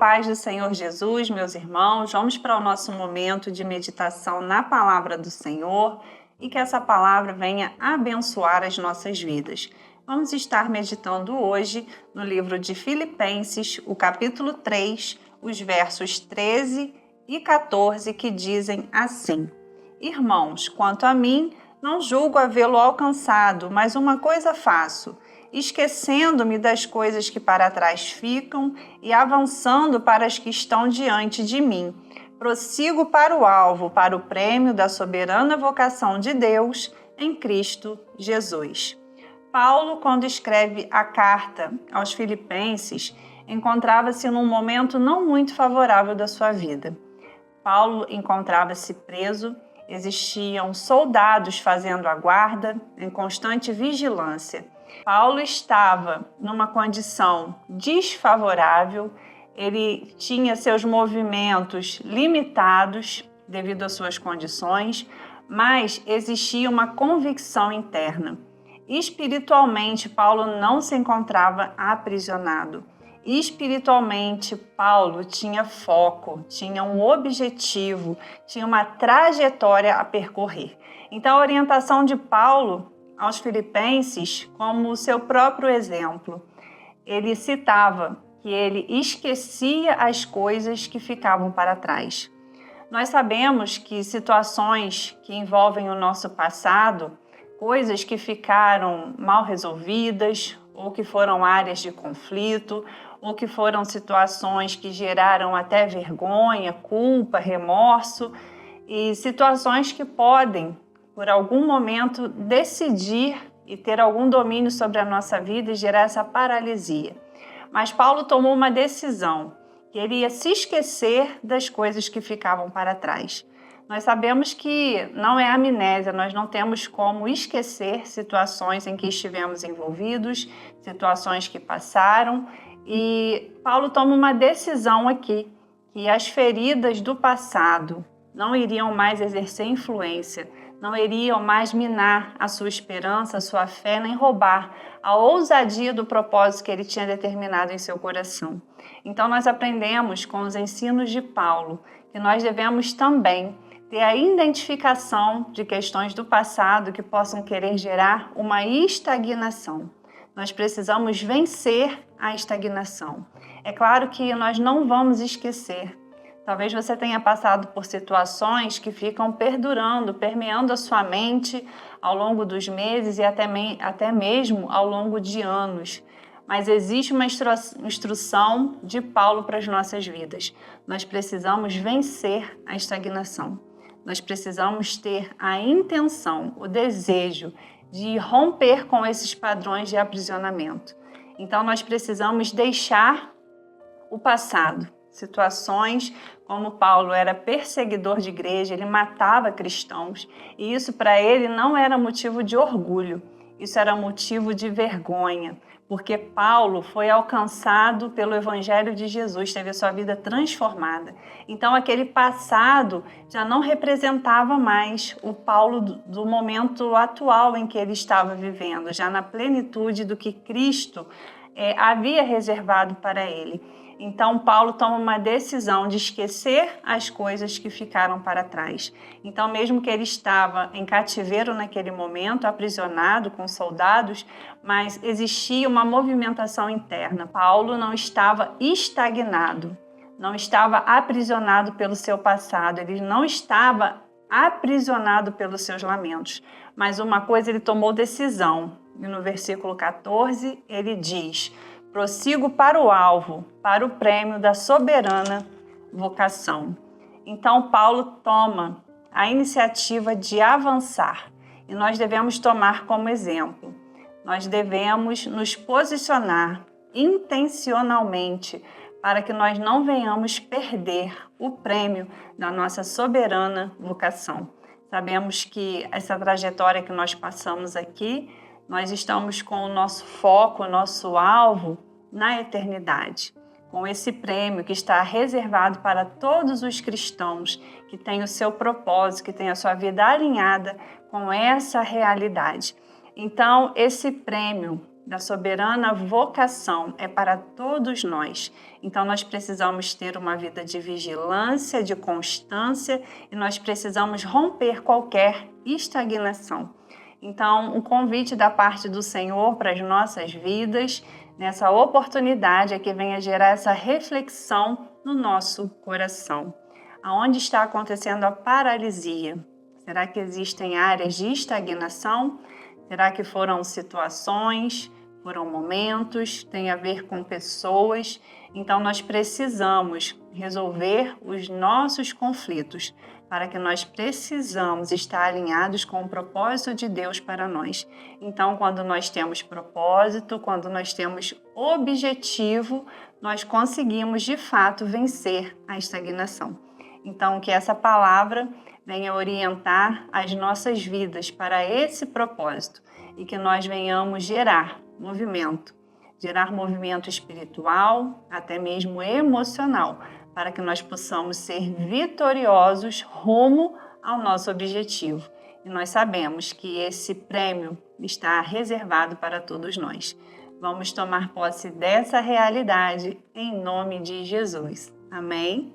paz do Senhor Jesus, meus irmãos. Vamos para o nosso momento de meditação na palavra do Senhor e que essa palavra venha abençoar as nossas vidas. Vamos estar meditando hoje no livro de Filipenses, o capítulo 3, os versos 13 e 14, que dizem assim: Irmãos, quanto a mim, não julgo havê-lo alcançado, mas uma coisa faço, esquecendo-me das coisas que para trás ficam e avançando para as que estão diante de mim. Prossigo para o alvo, para o prêmio da soberana vocação de Deus em Cristo Jesus. Paulo, quando escreve a carta aos Filipenses, encontrava-se num momento não muito favorável da sua vida. Paulo encontrava-se preso, existiam soldados fazendo a guarda, em constante vigilância. Paulo estava numa condição desfavorável, ele tinha seus movimentos limitados devido às suas condições, mas existia uma convicção interna. Espiritualmente, Paulo não se encontrava aprisionado. Espiritualmente, Paulo tinha foco, tinha um objetivo, tinha uma trajetória a percorrer. Então, a orientação de Paulo aos Filipenses, como seu próprio exemplo, ele citava que ele esquecia as coisas que ficavam para trás. Nós sabemos que situações que envolvem o nosso passado, coisas que ficaram mal resolvidas, ou que foram áreas de conflito, ou que foram situações que geraram até vergonha, culpa, remorso, e situações que podem, por algum momento, decidir e ter algum domínio sobre a nossa vida e gerar essa paralisia. Mas Paulo tomou uma decisão, que ele ia se esquecer das coisas que ficavam para trás. Nós sabemos que não é amnésia, nós não temos como esquecer situações em que estivemos envolvidos, situações que passaram, e Paulo toma uma decisão aqui, que as feridas do passado não iriam mais exercer influência, não iriam mais minar a sua esperança, a sua fé, nem roubar a ousadia do propósito que ele tinha determinado em seu coração. Então nós aprendemos com os ensinos de Paulo que nós devemos também ter a identificação de questões do passado que possam querer gerar uma estagnação. Nós precisamos vencer a estagnação. É claro que nós não vamos esquecer. Talvez você tenha passado por situações que ficam perdurando, permeando a sua mente ao longo dos meses e até mesmo ao longo de anos. Mas existe uma instrução de Paulo para as nossas vidas. Nós precisamos vencer a estagnação. Nós precisamos ter a intenção, o desejo de romper com esses padrões de aprisionamento. Então, nós precisamos deixar o passado. Situações como Paulo era perseguidor de igreja, ele matava cristãos, e isso para ele não era motivo de orgulho, isso era motivo de vergonha, porque Paulo foi alcançado pelo Evangelho de Jesus, teve a sua vida transformada. Então, aquele passado já não representava mais o Paulo do momento atual em que ele estava vivendo, já na plenitude do que Cristo havia reservado para ele. Então, Paulo toma uma decisão de esquecer as coisas que ficaram para trás. Então, mesmo que ele estava em cativeiro naquele momento, aprisionado com soldados, mas existia uma movimentação interna. Paulo não estava estagnado, não estava aprisionado pelo seu passado, ele não estava aprisionado pelos seus lamentos. Mas uma coisa, ele tomou decisão. E no versículo 14, ele diz: prossigo para o alvo, para o prêmio da soberana vocação. Então, Paulo toma a iniciativa de avançar e nós devemos tomar como exemplo. Nós devemos nos posicionar intencionalmente para que nós não venhamos perder o prêmio da nossa soberana vocação. Sabemos que essa trajetória que nós passamos aqui, nós estamos com o nosso foco, o nosso alvo na eternidade, com esse prêmio que está reservado para todos os cristãos que têm o seu propósito, que têm a sua vida alinhada com essa realidade. Então, esse prêmio da soberana vocação é para todos nós. Então, nós precisamos ter uma vida de vigilância, de constância, e nós precisamos romper qualquer estagnação. Então, um convite da parte do Senhor para as nossas vidas, nessa oportunidade é que venha gerar essa reflexão no nosso coração. Aonde está acontecendo a paralisia? Será que existem áreas de estagnação? Será que foram situações, foram momentos, tem a ver com pessoas? Então, nós precisamos resolver os nossos conflitos, para que nós precisamos estar alinhados com o propósito de Deus para nós. Então, quando nós temos propósito, quando nós temos objetivo, nós conseguimos, de fato, vencer a estagnação. Então, que essa palavra venha orientar as nossas vidas para esse propósito e que nós venhamos gerar movimento espiritual, até mesmo emocional, para que nós possamos ser vitoriosos rumo ao nosso objetivo. E nós sabemos que esse prêmio está reservado para todos nós. Vamos tomar posse dessa realidade em nome de Jesus. Amém?